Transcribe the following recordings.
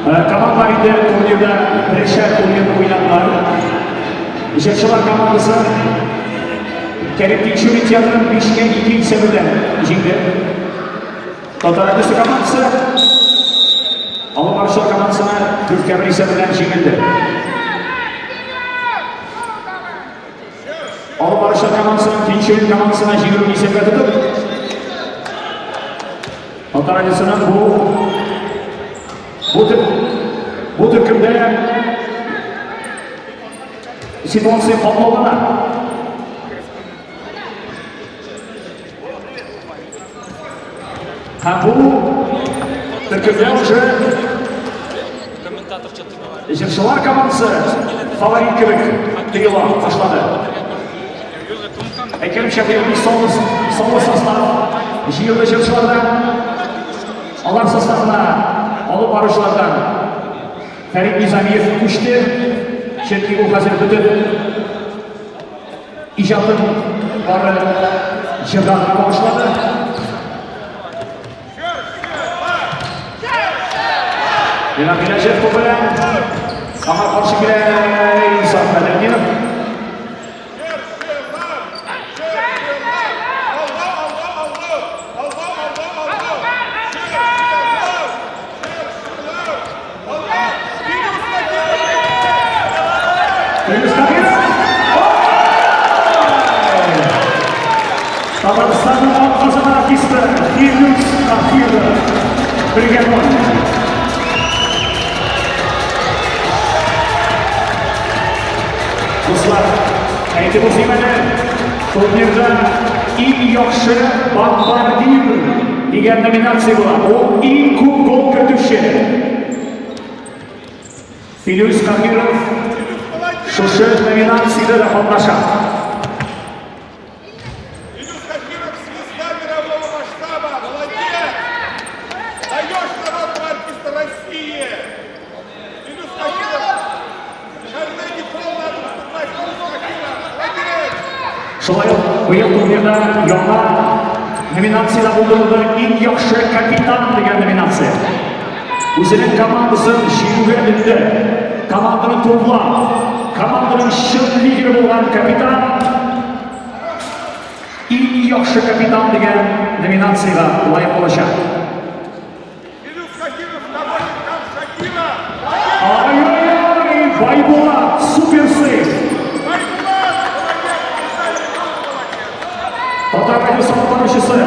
Командаларында турнирда бірінші турнирді ойнадылар. Жетекшілер командасы Керептен Шөре театрын 5-2 есебімен жеңді. Татарагүсі командасы Алып Аршал командасына 4-1 есебімен жеңілді. Алып Аршал командасының Кеншөре командасына жеңілу есебі тұтып, Татарагүсінің бұл түркімді ситуация қамлауына. Бұл түркімде уже жетекшілер командасы фаворит кебек тыйыла башлады. Әйкерім Шәфиевтің соңғы состав жиылды жетекшілерден, алар составына алып барушылардан Фәрит Низамиев күшті, шеткі бұл қазір бүтін ижатын бары жырдағына башлады. Yana Bilajev to'pidan Ahmad qarshi keladi Inson Madinov. Қазақстанның атқазан артисті Фирдус Ахиров бірге болды. Dostlar, aytib o'tayman, turnirda eng yaxshi bombardir degan nominatsiya bo'ladi. U eng ko'p gol kirituvchi. Firuz Qahirov shu nominatsiyada qatnashadi. Firuz Qahirov звезда мирового масштаба. Молодец! Даешь народному артисту России. Firuz Qahirov. Каждый диплом надо выступать. Firuz Qahirov. Молодец! Шулай ук быйыл турнирда яңа номинацияда булдырылды eng yaxshi капитан degan номинация. O'zining komandaсын jеңуге ілді. Команданы топлап, команданың шын лидері болған капитан eng yaxshi капитан degan номинацияға лайық болашақ. Firuz Qahirov наводит там Шакира. Ай-ай-ай, Байболат, супер сейв. Татарагүс атқарушысы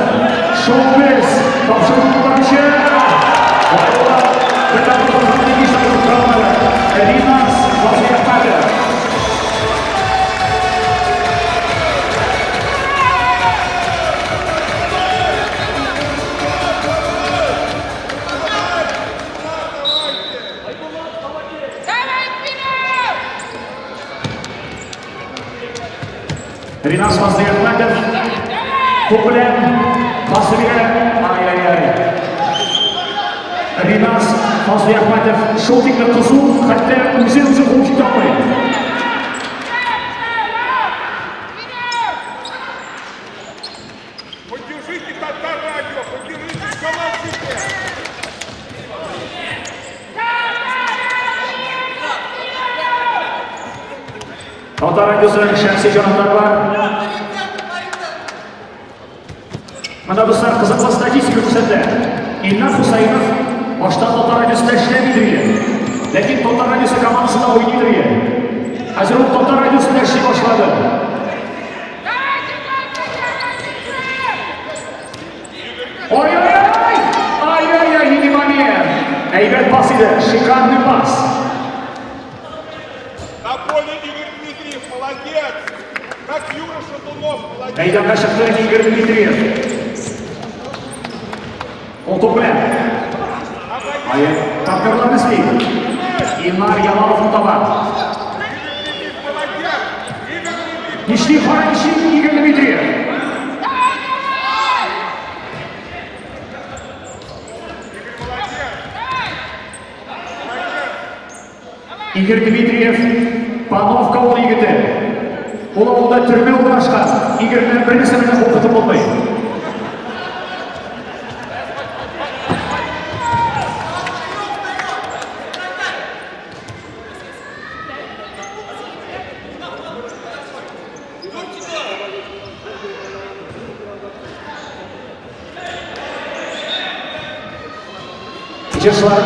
Шоу-Без тапшырылғанша Байболат бітапырған дегешті құрамады. Ринас Вазияқады. Ринас Вазияқады. Топлен Басырия. Ай-ай-ай. Ринас Вазияқадов шотикті қызу, қатты өзі қол жете алмайды. Поддержите Татар-радио, поддержите командите. Татарагүсінің шәмсі жанымдар бар. Мына біздер қызықлы статистика көрсетті. Илнар Хусайынов баштан Татарагүсінде эшләмейді еді. Ләкин Татарагүсі командасында ойнайды еді. Қазір ол Татарагүсінде эшлей башлады. Ой-ой-ой! Ай-ай-ай, не момент! Әйбәт пас еді, шикарный пас. На поле Игорь Дмитриев, молодец! Как Юра Шатунов, молодец! Мәйданға шықты Игорь Дмитриев. Ол топ білен. Тапқырларын істейді. Илнар Ямаловын табады. Нишли қарайшы Игорь Дмитриев. Игорь Дмитриев Пановка ол егіті. Ол ауылда түрме орнашқан. Игорьмен бірнесі менен қорқытып болмай. Чешвар.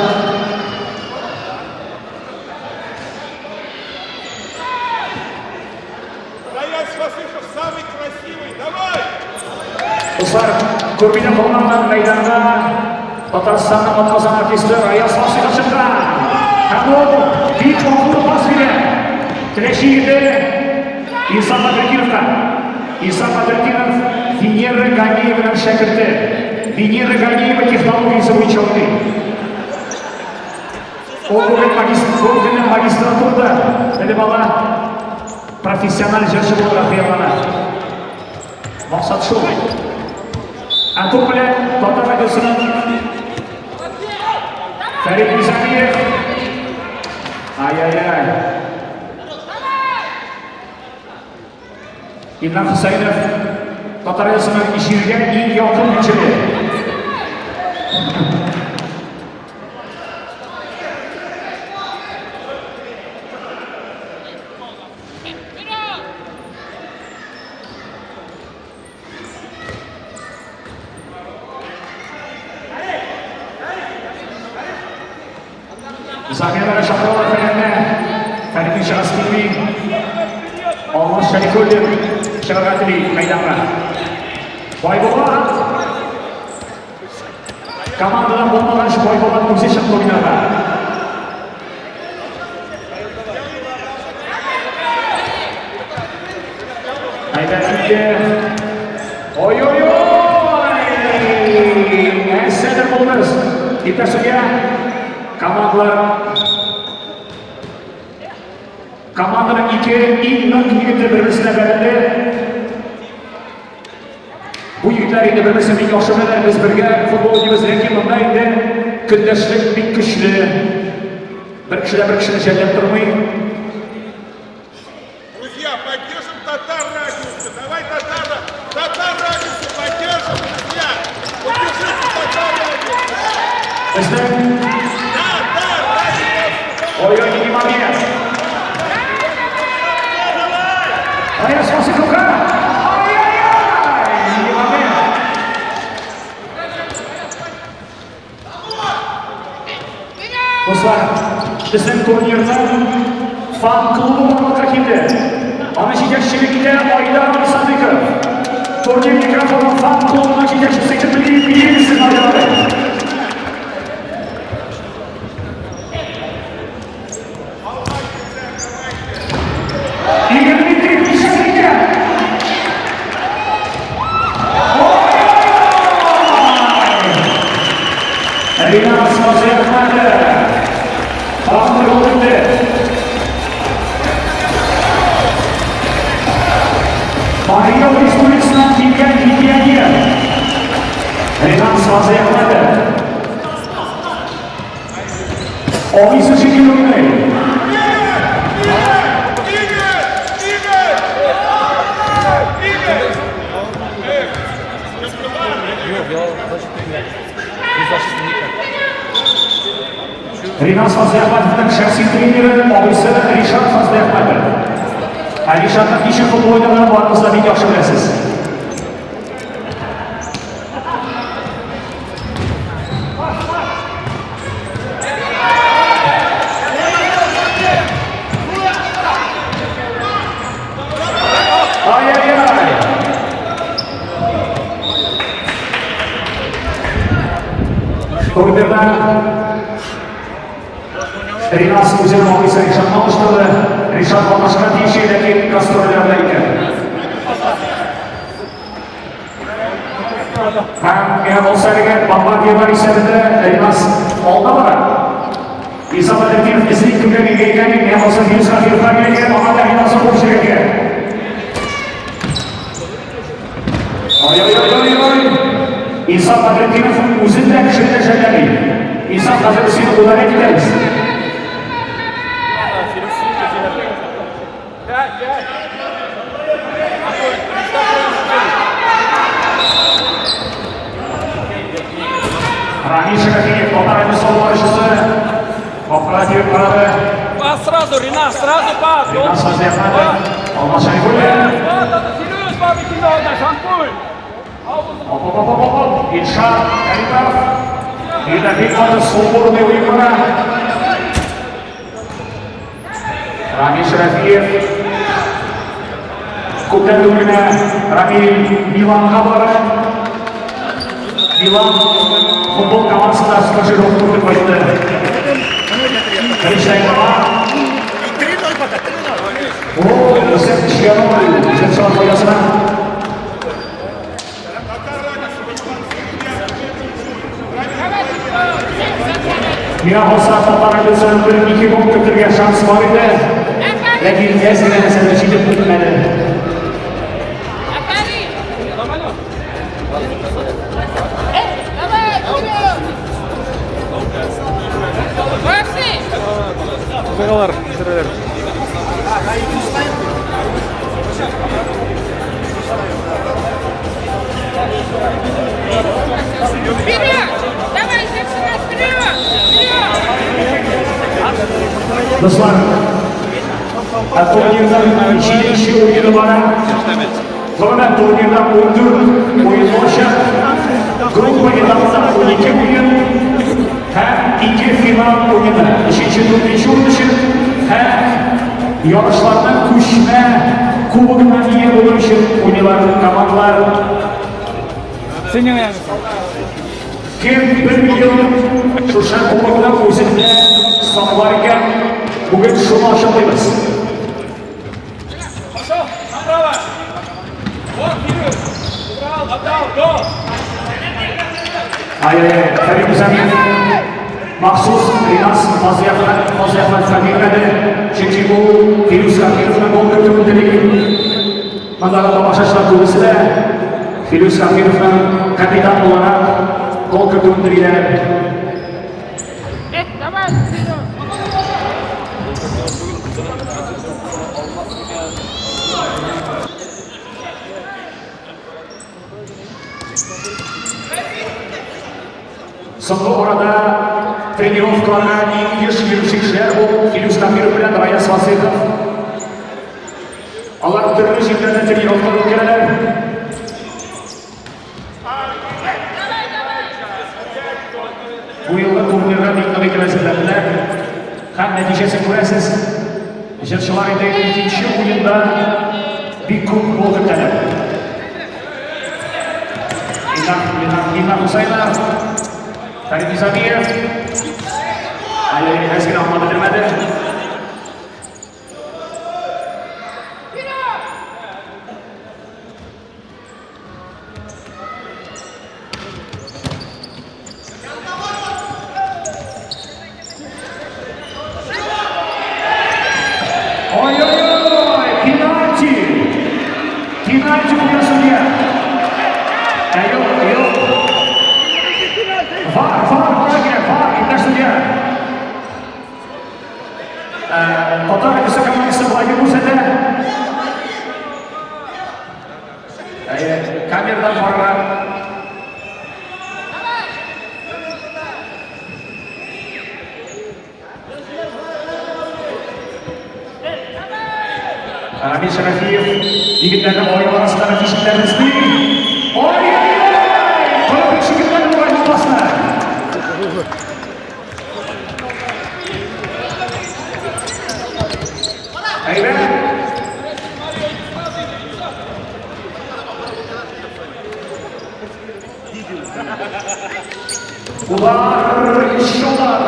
Раяз Васильев самый красивый. Давай! Dostlar, ko'rmagan qo'llangan maydonda Tataristonning otqazon artisti Rayos Vositov chiqdi. Hamon biik oxirgi pas berdi. Tilashi edi Inson Badrikinovdan. Inson Badrikinov Venera Ganiyevning shagirdi. Venera Ganiyeva texnologiyasi bo'yicha o'qiydi. O'quvchi magistraturada dedi bola professional ijrochi bo'lib tayyorlanadi. Maqsad shu. Atom bilan Tatar radiosining Farid Mizamiyev. Ay. Ilham Husaynov Tatar radiosining ishiriga eng yoqin uchili. Zamirlar Shahrolov bilan Farid Shahstovning Olmos Sharifullev shafqatli maydonda. Boybola komandadan bo'lmagan shu Boybolani o'zi shart o'ynadi. Aytaylikki oy. Nasir bo'lmas. Bittasiga komandaning ikki eng yigiti bir-birini biladi. Bu yigitlar endi bir-birisiga o'xshamadi. Biz birga futbol o'ynaymiz, lekin bunda endi kundashlik bir kuchli. Bir kishini jallab turmay. Друзья, поддержим Татар радиусы. Давай Татар радиусы поддержим, друзья. Поддержите Татар радиусы. Bizning Oy Imamiyev. Rayos Vositovga. Imamiyev. Dostlar, bizning turnirda fan klubi muvaffaq etdi. Ana shu yetakchiligida Oydar Sadiqov. Turnir mikrofoni fan klubining yetakchisi Dmitriy maydonda. Rinas Vositov Fahmi o'rindi. Bahriyo Respublikasidan kelgan legioner Rinas Vositov Oliy sudga o'ynaydi. Rinas Vositovning shaxsiy treneri og'isi Rishad Fazliahmedov. Rishadning ishi futbol o'yinlari borasida menga yaxshi bilasiz. Turnirda Rinas o'zining og'isi Rishadni olishtirdi. Rishad boshqa teshikdagi gastrollarda ekan. Ham olsariga Bombardier isarida Rinas oldi boradi. Inson Badrikinov bizning kunga ekan, men hozir Yusuf Xafirovga ekan, Muhammad Rinas qo'shiga ekan. Oy. Inson Badrikinov o'zidan kishini tashlamaydi. Inson Badrikinov ularga ketamiz. Раньше какие полтора часа оперативы парады. Сразу, Ринат, сразу пас. Ринат Фазлиахмедов, Алмаз Шарифуллев. Серьез, бабы кино, шампунь. Илшат Каримов. Bir adı Soğur'da uyumuna. Rami Şerefiyev. Kupten dönüne Rami Milan Kabarı. Milan futbol komandasında stajirovku koydu. Krishnaeva. O, sen Şiyanov, sen çalan koyasına. Mira olsa toplarını söndürüp 2 gol götürgen şans var idi. Lakin ezgine mesela çiğdip bitmedi. Güzel süreler. Вперед! Давай, Зевсина, вперед! Вперед! Dostlar, turnirden iki oyunu var. Sonra turnirden 14 oyun boşa. Grup etapında 12 oyun. Hem 2 final oyunu. 3. tur için hem yarışlardan kuşma kuboguna iyi olur için oynuyorlar komandalar. Senin ayağın. Kim 1 milyon Şuşa kuboguna özünde sağlarken bugün şunu aşamayız. Пошел, направо. Вот, вперед. Убрал, отдал, гол. Karim Zamir mahsus Rinas Fazıyaflar Kamir'de çünkü bu Firuz Kamir'in gol götürüldüğü Mandalada Başaşlar Kulübü'nde Firuz Kamir'in kapitan olarak gol götürüldüğüyle Давай, вперед! Sonra orada trenirovkalara İngiliz yürüyüşçüler o Firuz Kamir bilen Rayas Vasıfov. Allah türlü şekilde trenirovkalar ülkeler. Bu yılda turnirden ilk meselelerde hem neticesi kuresiz. Jırçılar ile ikinci oyunda bir kup gol götürdüler. İlhan Hüseyinler, Karim Zamir, Ali Ezgin Ahmet edilmedi. Oy oy oy, penaltı. Penaltı vuruyorsun ya. Yok. Var, İntersin ya. Total bisa kembali sebagai Musada. Kamirdan Farah. Rami Şerefiyev yigitlarning oyun orasida teshiklar resmi. Oy! To'liq yigitlarning oyun orasida. Aynen. Ular inşallah.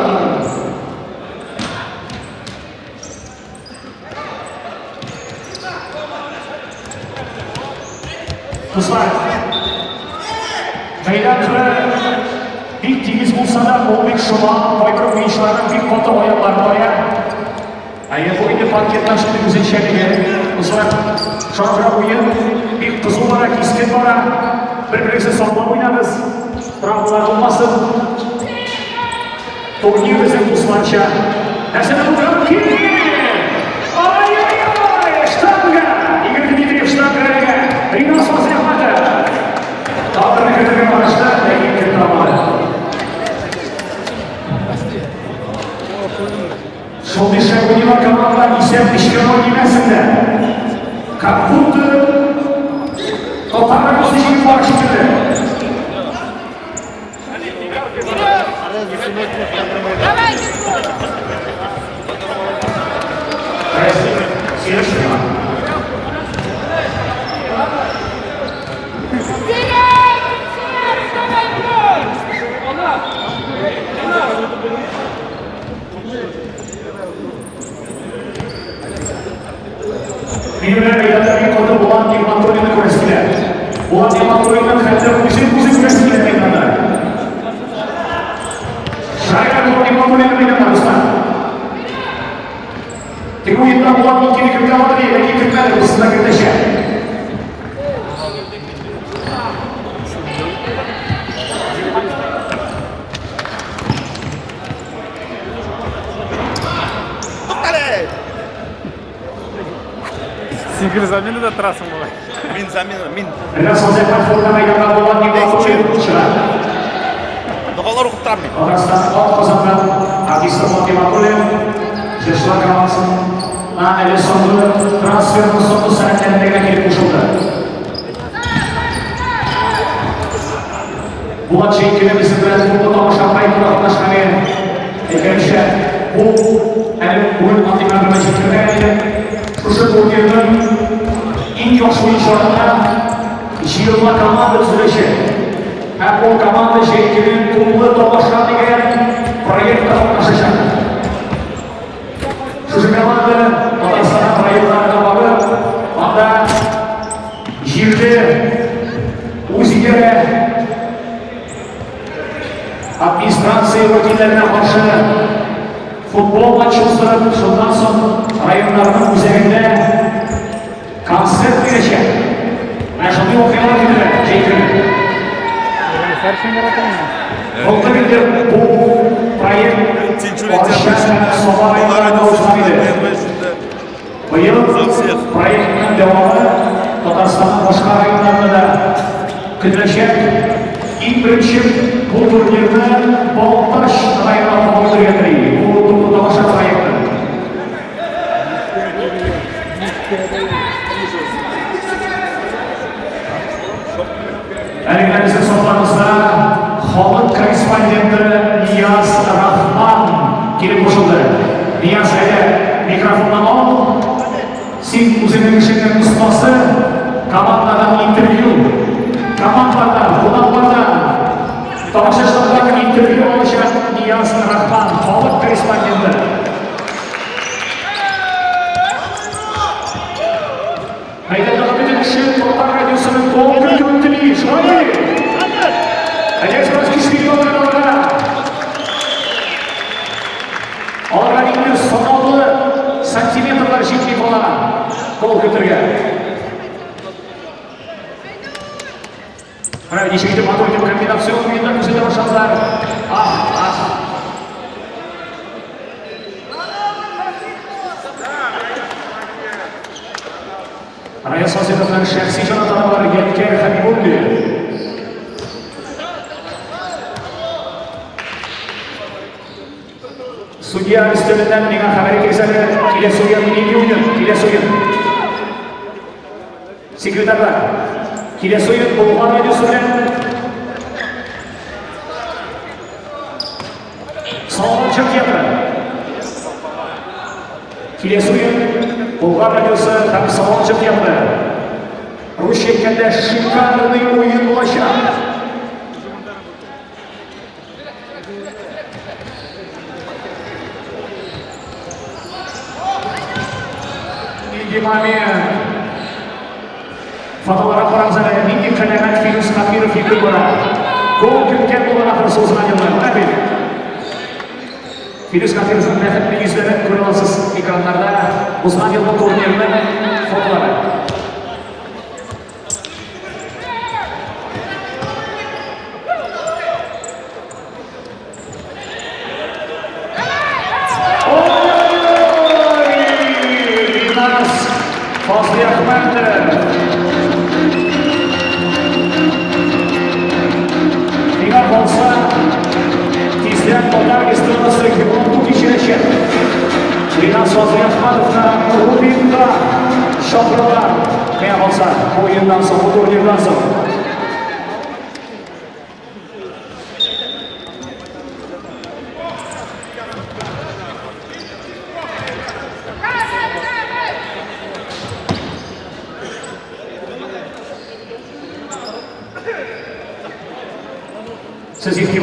Dostlar, meydançıları ilk temiz bulsa da Olbek Şuma, Baykurum oyuncularının bir kota oyunlar var ya. Bu oyunu fark etmez şimdi güzel şeyleri. Dostlar, şu an bir oyun, bir kızıl olarak, isket olarak birbirimizi sağlam oynarız. Travmalar olmasın. Turnir bizim uzmanca. Mesela bu kadar ki. Ay! Штанга! Игорь Дмитриев Штанга. Ринос Васильевна. Кадр götürme maçta teknik kırtamalı. Şol işe oynuyor kanalda ise işler oynaymasında. Как будто toparlaması için var şimdi. Вперед! Давай, Кирков! Сережка. Вперед! Давай, бой! Мирная рядами кода Булат Нигматуллина күрәсиләр. Булат Нигматуллина хәтта үзе күрәсиләр мәйданда. Шайра Булат Нигматуллина мәйданда достар. Тик уенда Булат Нигматуллина кертә алды, ләкин кертмәде, булсында кертәчәк. Сингл замены да трасса была. Мин замена, мин. Рәсәл платформа мәйданда Булат Нигматуллина чыга. Доғалар ұқтармын. Қазақстан от қазанған артисті Булат Нигматуллин жыршылар командасына әлі соңғы трансфердің соңғы сәттеріне келіп қосылды. Булат жеңгелеріміздің біраз бұл тамашалай тұрақташқанмен екінші бұл әлі бүгін антикадырына жеткірген Шушы турнирдің ең жақсы ойыншыларына жиырма команда түзілеші. Һәм ол команда жеңгелерін туылы тамаша деген проектқа қатнашacak. Шушы команда Татарстан проекттарына барып, анда жерде өзгере администрация өкілдеріне қарсы футбол матчы ұстарып, жылдан соң райондардың өзегінде концерт берешек. Мәшһүр оқиғалар келді, жеңгелер. Старший маратон. Бұл тігінде бұл проект Сома райондарында ұстамайды. Биыл проекттің девамы Татарстанның башқа райондарында да күтілешек. Ең бірінші бұл турнирді Балташ районына өткізіледі. Бұл тамаша проекті. Әлеміміздің соңларымызда халық корреспонденті Нияз Рахман келіп қосылды. Нияз әлі микрофоннан ал, сен өзінің ішінің ұстасы, командадан интервью, командадан, қонақтардан, тамашашылардан интервью алышат Нияз Рахман, халық корреспонденті. Мәйдандағы бітін үшін Тоқтар радиосының толқын көңтілі шығайы. Әдекспорт күшпейді ойналыға. Алға дейінгі санаулы сантиметрлар жетпей қалған қол көтерге. Нешекті мотордың комбинациялық ойында көзеті башалдар. Рая Сазидовның шәхси жанатаны бар Еткер Хабибулли. Судья үстелінен меңа хабар келсәлі, келесі ойын неге ойын, келесі ойын. Секретардар, келесі ойын болған радиосы білен Салманчық театры. Келесі ойын болған радиосы һәм Салманчық театры. Русчеккенде шикарный ойын болашақ. Момент. Фотоларға қараңыздар, Меңдек Қанағат Фирус Қапиров екі бара. Гол күткен болған ақыр соғысына келді. Фирус Қапировтың бәхітті yüzлері көре аласыз экрандарда. Осыған елдің турнирінің фотолары. Fazlı Ahmet'dir. Eğer olsa tizden Bolgar Gestranası bu kişileşir. Biraz Fazlı Ahmet'dir. Rubin'da şoförler. Eğer olsa bu oyundan sonra, bu turnirden sonra.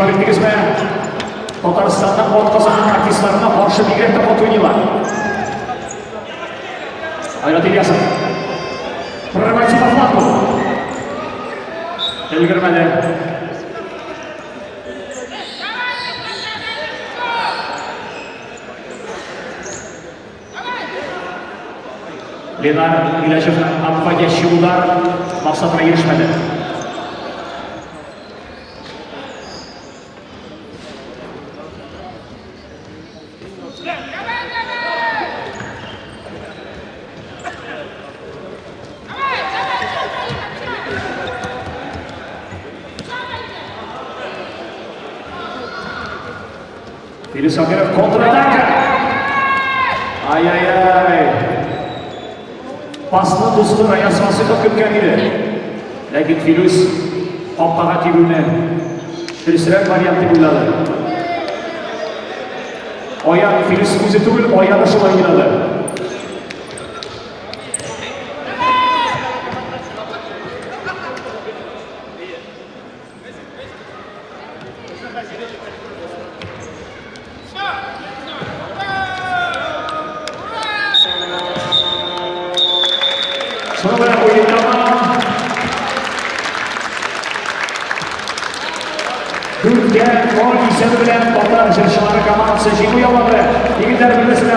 ko'rdingizmi? Tataristondan Otqo'zon artistlarına qarshi Bigrekda ot o'ynaylar. Hayrat Ilyasov. Prorывается по флангу. Ilgirmadi. Lenar Ilyashovning avvalgi shoular maqsadga erishmadi. Filiz Sakirov kontra-ataka. Ay ay ay. Pasni do'sti Rayas Vasilov ko'pgan edi. Lekin Filiz qopqaga teguvni tezroq variantni bo'ladi. Oyoq Filiz o'zi tugul oyog'i shunday o'ynadi. Sonra oyunlama Türkiye gol isemi bilen Tatar Jarışmaları komandası jengib oladi. Yigitlar birlashib